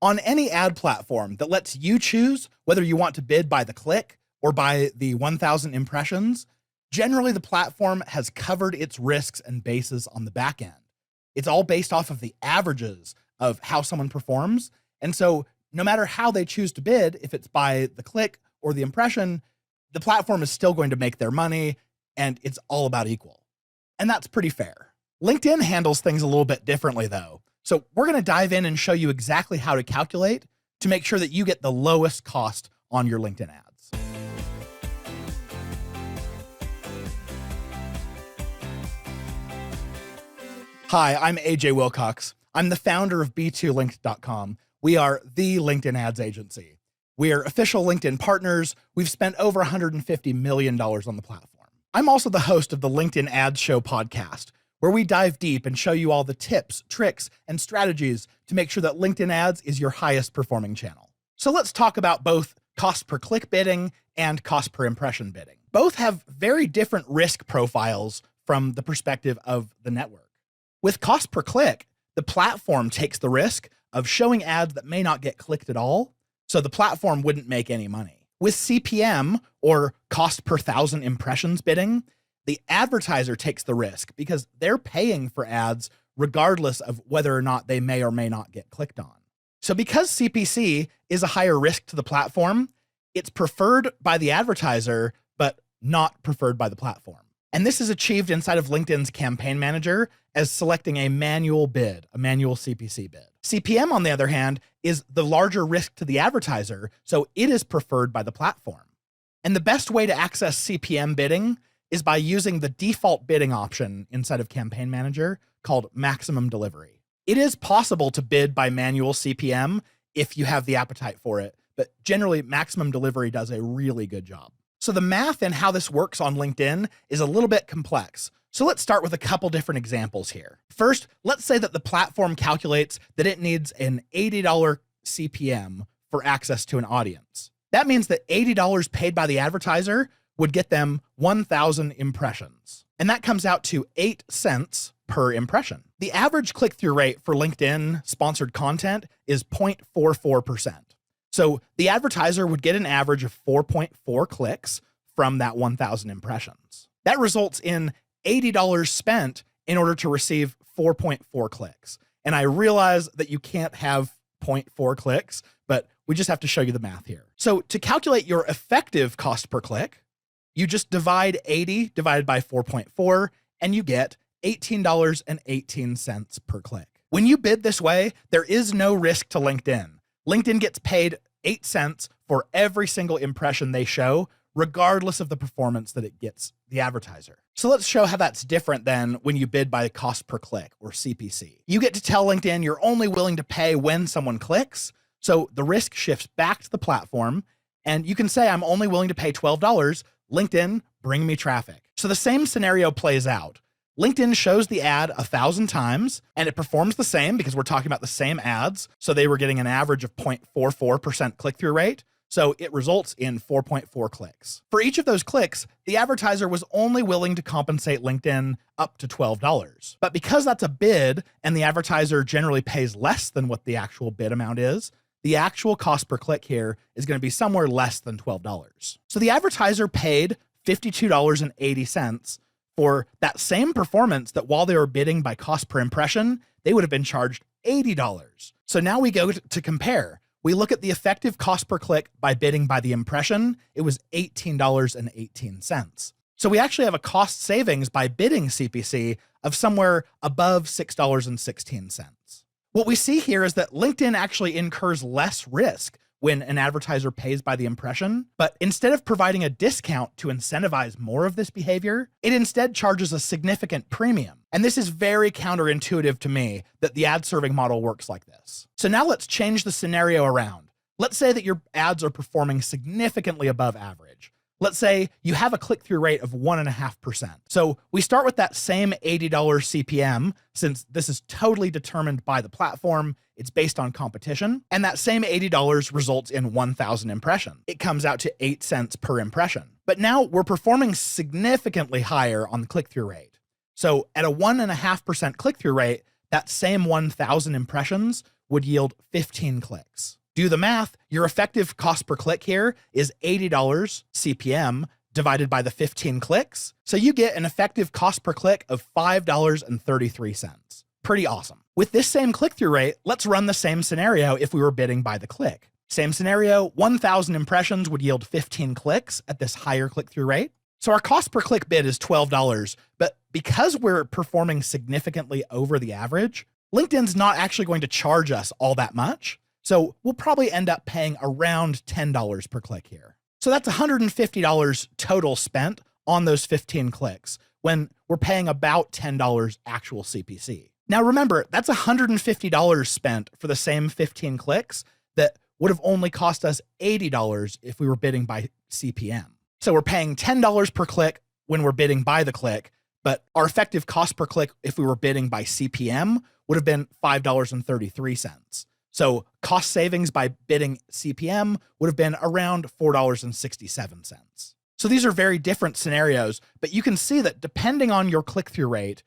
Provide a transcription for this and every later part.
On any ad platform that lets you choose whether you want to bid by the click or by the 1,000 impressions, generally the platform has covered its risks and bases on the back end. It's all based off of the averages of how someone performs. And so no matter how they choose to bid, if it's by the click or the impression, the platform is still going to make their money, and it's all about equal. And that's pretty fair. LinkedIn handles things a little bit differently though. So we're going to dive in and show you exactly how to calculate to make sure that you get the lowest cost on your LinkedIn ads. Hi, I'm AJ Wilcox. I'm the founder of B2Linked.com. We are the LinkedIn ads agency. We are official LinkedIn partners. We've spent over $150 million on the platform. I'm also the host of the LinkedIn Ads Show podcast, where we dive deep and show you all the tips, tricks, and strategies to make sure that LinkedIn ads is your highest performing channel. So let's talk about both cost per click bidding and cost per impression bidding. Both have very different risk profiles from the perspective of the network. With cost per click, the platform takes the risk of showing ads that may not get clicked at all, so the platform wouldn't make any money. With CPM, or cost per 1,000 impressions bidding, the advertiser takes the risk because they're paying for ads regardless of whether or not they may or may not get clicked on. So because CPC is a higher risk to the platform, it's preferred by the advertiser, but not preferred by the platform. And this is achieved inside of LinkedIn's Campaign Manager as selecting a manual bid, a manual CPC bid. CPM, on the other hand, is the larger risk to the advertiser, so it is preferred by the platform. And the best way to access CPM bidding is by using the default bidding option inside of Campaign Manager called Maximum Delivery. It is possible to bid by manual CPM if you have the appetite for it, but generally Maximum Delivery does a really good job. So the math and how this works on LinkedIn is a little bit complex. So let's start with a couple different examples here. First, let's say that the platform calculates that it needs an $80 CPM for access to an audience. That means that $80 paid by the advertiser would get them 1,000 impressions. And that comes out to 8 cents per impression. The average click-through rate for LinkedIn sponsored content is 0.44%. So the advertiser would get an average of 4.4 clicks from that 1,000 impressions. That results in $80 spent in order to receive 4.4 clicks. And I realize that you can't have 0.4 clicks, but we just have to show you the math here. So to calculate your effective cost per click, you just divide 80 divided by 4.4, and you get $18.18 per click. When you bid this way, there is no risk to LinkedIn. LinkedIn gets paid 8 cents for every single impression they show, regardless of the performance that it gets the advertiser. So let's show how that's different than when you bid by cost per click, or CPC. You get to tell LinkedIn you're only willing to pay when someone clicks, so the risk shifts back to the platform, and you can say, I'm only willing to pay $12, LinkedIn, bring me traffic. So the same scenario plays out. LinkedIn shows the ad 1,000 times, and it performs the same because we're talking about the same ads. So they were getting an average of 0.44% click-through rate. So it results in 4.4 clicks. For each of those clicks, the advertiser was only willing to compensate LinkedIn up to $12. But because that's a bid and the advertiser generally pays less than what the actual bid amount is, the actual cost per click here is going to be somewhere less than $12. So the advertiser paid $52.80 for that same performance that while they were bidding by cost per impression, they would have been charged $80. So now we go to compare. We look at the effective cost per click by bidding by the impression. It was $18.18. So we actually have a cost savings by bidding CPC of somewhere above $6.16. What we see here is that LinkedIn actually incurs less risk when an advertiser pays by the impression, but instead of providing a discount to incentivize more of this behavior, it instead charges a significant premium. And this is very counterintuitive to me that the ad serving model works like this. So now let's change the scenario around. Let's say that your ads are performing significantly above average. Let's say you have a click-through rate of 1.5%. So we start with that same $80 CPM, since this is totally determined by the platform. It's based on competition. And that same $80 results in 1,000 impressions. It comes out to 8 cents per impression. But now we're performing significantly higher on the click-through rate. So at a 1.5% click-through rate, that same 1,000 impressions would yield 15 clicks. Do the math. Your effective cost per click here is $80 CPM divided by the 15 clicks. So you get an effective cost per click of $5.33. Pretty awesome. With this same click-through rate, let's run the same scenario if we were bidding by the click. Same scenario, 1,000 impressions would yield 15 clicks at this higher click-through rate. So our cost per click bid is $12, but because we're performing significantly over the average, LinkedIn's not actually going to charge us all that much. So we'll probably end up paying around $10 per click here. So that's $150 total spent on those 15 clicks when we're paying about $10 actual CPC. Now remember, that's $150 spent for the same 15 clicks that would have only cost us $80 if we were bidding by CPM. So we're paying $10 per click when we're bidding by the click, but our effective cost per click if we were bidding by CPM would have been $5.33. So cost savings by bidding CPM would have been around $4.67. So these are very different scenarios, but you can see that depending on your click-through rate,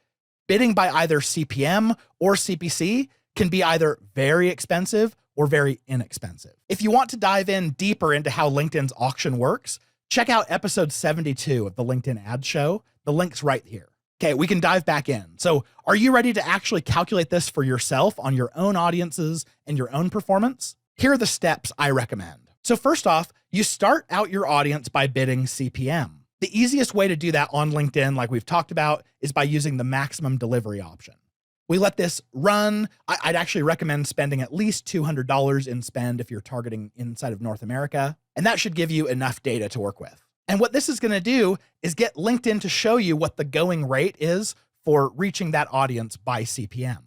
bidding by either CPM or CPC can be either very expensive or very inexpensive. If you want to dive in deeper into how LinkedIn's auction works, check out episode 72 of the LinkedIn Ads Show. The link's right here. Okay, we can dive back in. So are you ready to actually calculate this for yourself on your own audiences and your own performance? Here are the steps I recommend. So first off, you start out your audience by bidding CPM. The easiest way to do that on LinkedIn, like we've talked about, is by using the maximum delivery option. We let this run. I'd actually recommend spending at least $200 in spend if you're targeting inside of North America, and that should give you enough data to work with. And what this is going to do is get LinkedIn to show you what the going rate is for reaching that audience by CPM.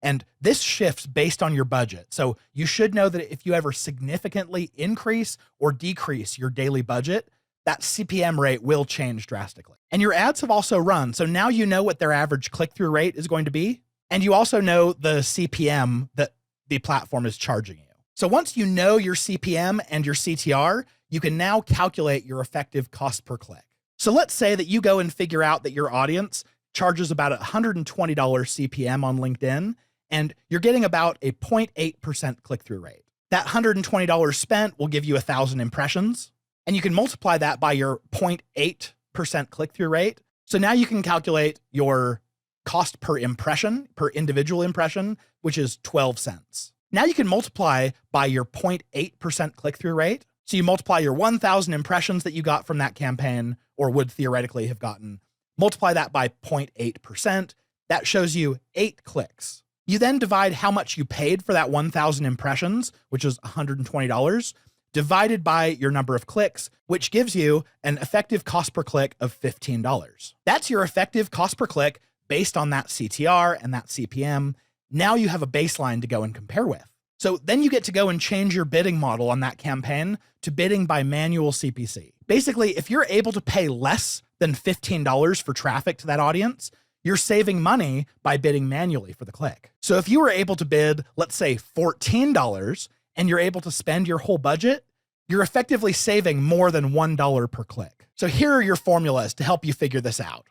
And this shifts based on your budget. So you should know that if you ever significantly increase or decrease your daily budget, that CPM rate will change drastically. And your ads have also run. So now you know what their average click-through rate is going to be. And you also know the CPM that the platform is charging you. So once you know your CPM and your CTR, you can now calculate your effective cost per click. So let's say that you go and figure out that your audience charges about $120 CPM on LinkedIn, and you're getting about a 0.8% click-through rate. That $120 spent will give you 1,000 impressions, and you can multiply that by your 0.8% click-through rate. So now you can calculate your cost per impression, per individual impression, which is 12 cents. Now you can multiply by your 0.8% click-through rate. So you multiply your 1,000 impressions that you got from that campaign, or would theoretically have gotten, multiply that by 0.8%. That shows you 8 clicks. You then divide how much you paid for that 1,000 impressions, which is $120, divided by your number of clicks, which gives you an effective cost per click of $15. That's your effective cost per click based on that CTR and that CPM. Now you have a baseline to go and compare with. So then you get to go and change your bidding model on that campaign to bidding by manual CPC. Basically, if you're able to pay less than $15 for traffic to that audience, you're saving money by bidding manually for the click. So if you were able to bid, let's say $14, and you're able to spend your whole budget, you're effectively saving more than $1 per click. So here are your formulas to help you figure this out.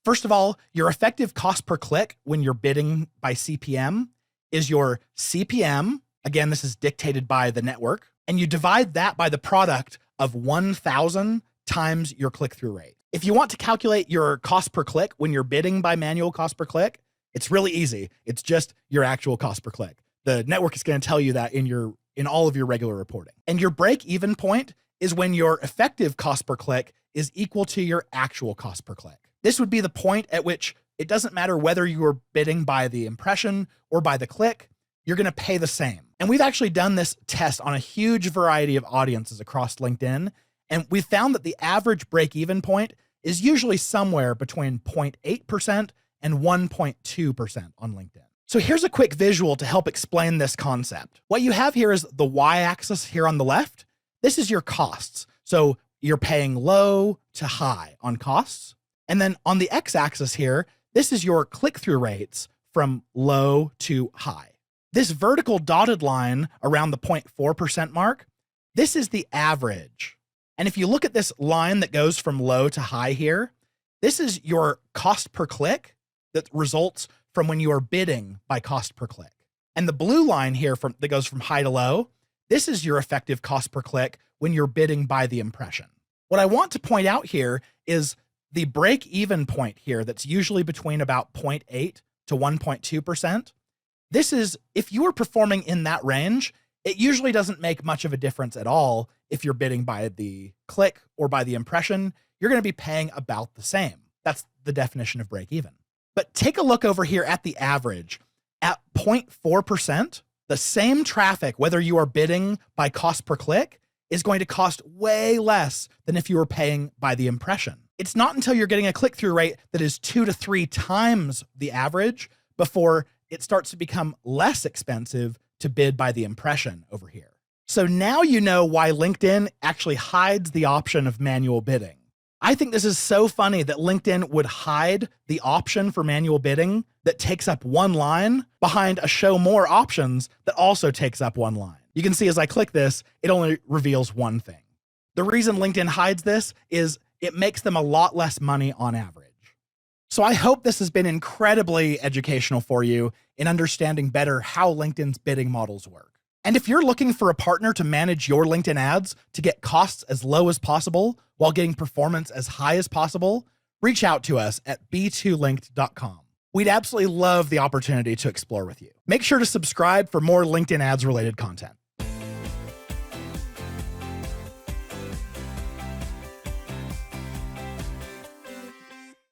First of all, your effective cost per click when you're bidding by CPM is your CPM. Again, this is dictated by the network, and you divide that by the product of 1,000 times your click-through rate. If you want to calculate your cost per click when you're bidding by manual cost per click, it's really easy. It's just your actual cost per click. The network is going to tell you that in all of your regular reporting. And your break-even point is when your effective cost per click is equal to your actual cost per click. This would be the point at which it doesn't matter whether you are bidding by the impression or by the click, you're going to pay the same. And we've actually done this test on a huge variety of audiences across LinkedIn, and we found that the average break-even point is usually somewhere between 0.8% and 1.2% on LinkedIn. So here's a quick visual to help explain this concept. What you have here is the y-axis here on the left. This is your costs. So you're paying low to high on costs. And then on the x-axis here, this is your click-through rates from low to high. This vertical dotted line around the 0.4% mark, this is the average. And if you look at this line that goes from low to high here, this is your cost per click that results from when you are bidding by cost per click. And the blue line here that goes from high to low, this is your effective cost per click when you're bidding by the impression. What I want to point out here is the break-even point here that's usually between about 0.8 to 1.2%. This is, if you are performing in that range, it usually doesn't make much of a difference at all if you're bidding by the click or by the impression. You're going to be paying about the same. That's the definition of break-even. But take a look over here at the average. At 0.4%, the same traffic, whether you are bidding by cost per click, is going to cost way less than if you were paying by the impression. It's not until you're getting a click-through rate that is 2 to 3 times the average before it starts to become less expensive to bid by the impression over here. So now you know why LinkedIn actually hides the option of manual bidding. I think this is so funny that LinkedIn would hide the option for manual bidding that takes up one line behind a show more options that also takes up one line. You can see as I click this, it only reveals one thing. The reason LinkedIn hides this is it makes them a lot less money on average. So I hope this has been incredibly educational for you in understanding better how LinkedIn's bidding models work. And if you're looking for a partner to manage your LinkedIn ads to get costs as low as possible while getting performance as high as possible, reach out to us at b2linked.com. We'd absolutely love the opportunity to explore with you. Make sure to subscribe for more LinkedIn ads related content.